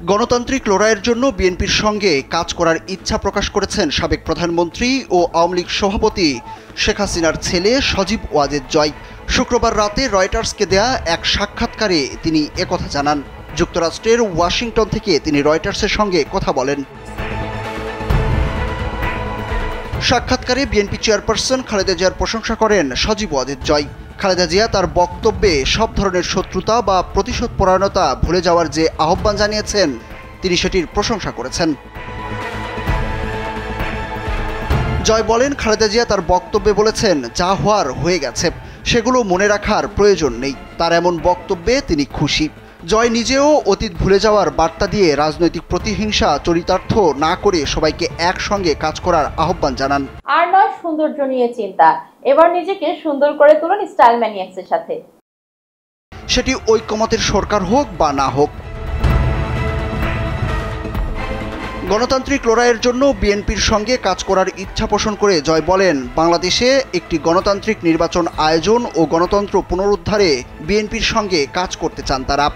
গণতান্ত্রিক লড়াইয়ের জন্য বিএনপির সঙ্গে কাজ করার ইচ্ছা প্রকাশ করেছেন সাবেক প্রধানমন্ত্রী ও আওয়ামী লীগ সভাপতি শেখ হাসিনার ছেলে সজীব ওয়াজেদ জয়। শুক্রবার রাতে রয়টার্সকে দেয়া এক সাক্ষাৎকারে তিনি একথা জানান। যুক্তরাষ্ট্রের ওয়াশিংটন থেকে তিনি রয়টার্সের সঙ্গে কথা বলেন। সাক্ষাৎকারে বিএনপি চেয়ারপারসন খালেদা জিয়ার প্রশংসা করেন সজীব ওয়াজেদ জয়। খালেদা জিয়া তার বক্তব্যে সব ধরনের শত্রুতা বা প্রতিশোধ পরায়ণতা ভুলে যাওয়ার যে আহ্বান জানিয়েছেন, তিনি সেটির প্রশংসা করেছেন। জয় বলেন, খালেদা জিয়া তার বক্তব্যে বলেছেন, যা হওয়ার হয়ে গেছে, সেগুলো মনে রাখার প্রয়োজন নেই। তার এমন বক্তব্যে তিনি খুশি। জয় নিজেও অতীত ভুলে যাওয়ার বার্তা দিয়ে রাজনৈতিক প্রতিহিংসা চরিতার্থ না করে সবাইকে একসঙ্গে কাজ করার আহ্বান জানান। আর নয় সৌন্দর্য নিয়ে চিন্তা, এবার নিজেকে সুন্দর করে তুলুন স্টাইল ম্যানিয়াক্সের সাথে। সেটি ঐকমত্যের সরকার হোক বা না হোক। গণতান্ত্রিক লড়াইয়ের জন্য বিএনপির সঙ্গে কাজ করার ইচ্ছা পোষণ করে জয় বলেন, বাংলাদেশে একটি গণতান্ত্রিক নির্বাচন আয়োজন ও গণতন্ত্র পুনরুদ্ধারে বিএনপির সঙ্গে কাজ করতে চান তারা।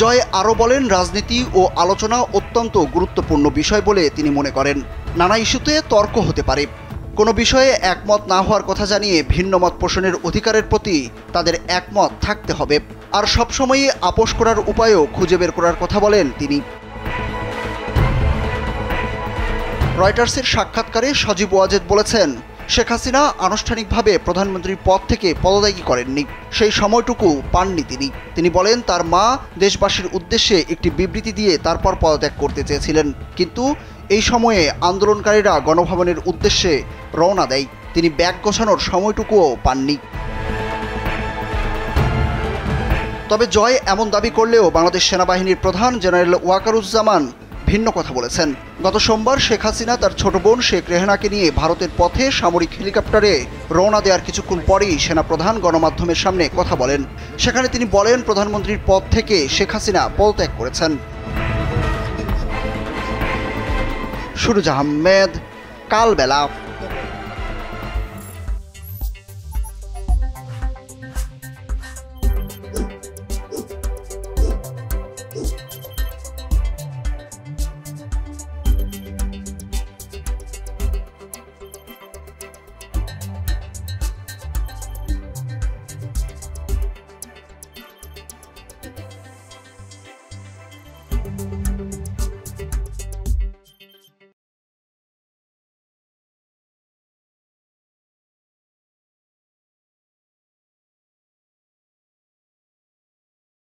জয় আরও বলেন, রাজনীতি ও আলোচনা অত্যন্ত গুরুত্বপূর্ণ বিষয় বলে তিনি মনে করেন। নানা ইস্যুতে তর্ক হতে পারে, কোনো বিষয়ে একমত না হওয়ার কথা জানিয়ে ভিন্ন মত পোষণের অধিকারের প্রতি তাদের একমত থাকতে হবে। আর সবসময়ই আপোষ করার উপায়ও খুঁজে বের করার কথা বলেন তিনি। রয়টার্সের সাক্ষাৎকারে সজীব ওয়াজেদ বলেছেন, শেখ হাসিনা আনুষ্ঠানিকভাবে প্রধানমন্ত্রীর পদ থেকে পদত্যাগ করেননি, সেই সময়টুকু পাননি তিনি। তিনি বলেন, তার মা দেশবাসীর উদ্দেশ্যে একটি বিবৃতি দিয়ে তারপর পদত্যাগ করতে চেয়েছিলেন, কিন্তু এই সময়ে আন্দোলনকারীরা গণভবনের উদ্দেশ্যে রওনা দেয়, তিনি ব্যাগ গোছানোর সময়টুকুও পাননি। তবে জয় এমন দাবি করলেও বাংলাদেশ সেনাবাহিনীর প্রধান জেনারেল ওয়াকারুজ্জামান ভিন্ন কথা বলেছেন। গত সোমবার শেখ হাসিনা তার ছোট বোন শেখ রেহেনাকে নিয়ে ভারতের পথে সামরিক হেলিকপ্টারে রওনা দেওয়ার কিছুক্ষণ পরেই সেনাপ্রধান গণমাধ্যমের সামনে কথা বলেন। সেখানে তিনি বলেন, প্রধানমন্ত্রীর পদ থেকে শেখ হাসিনা পদত্যাগ করেছেন। সুরুজ আহমেদ, কালবেলা।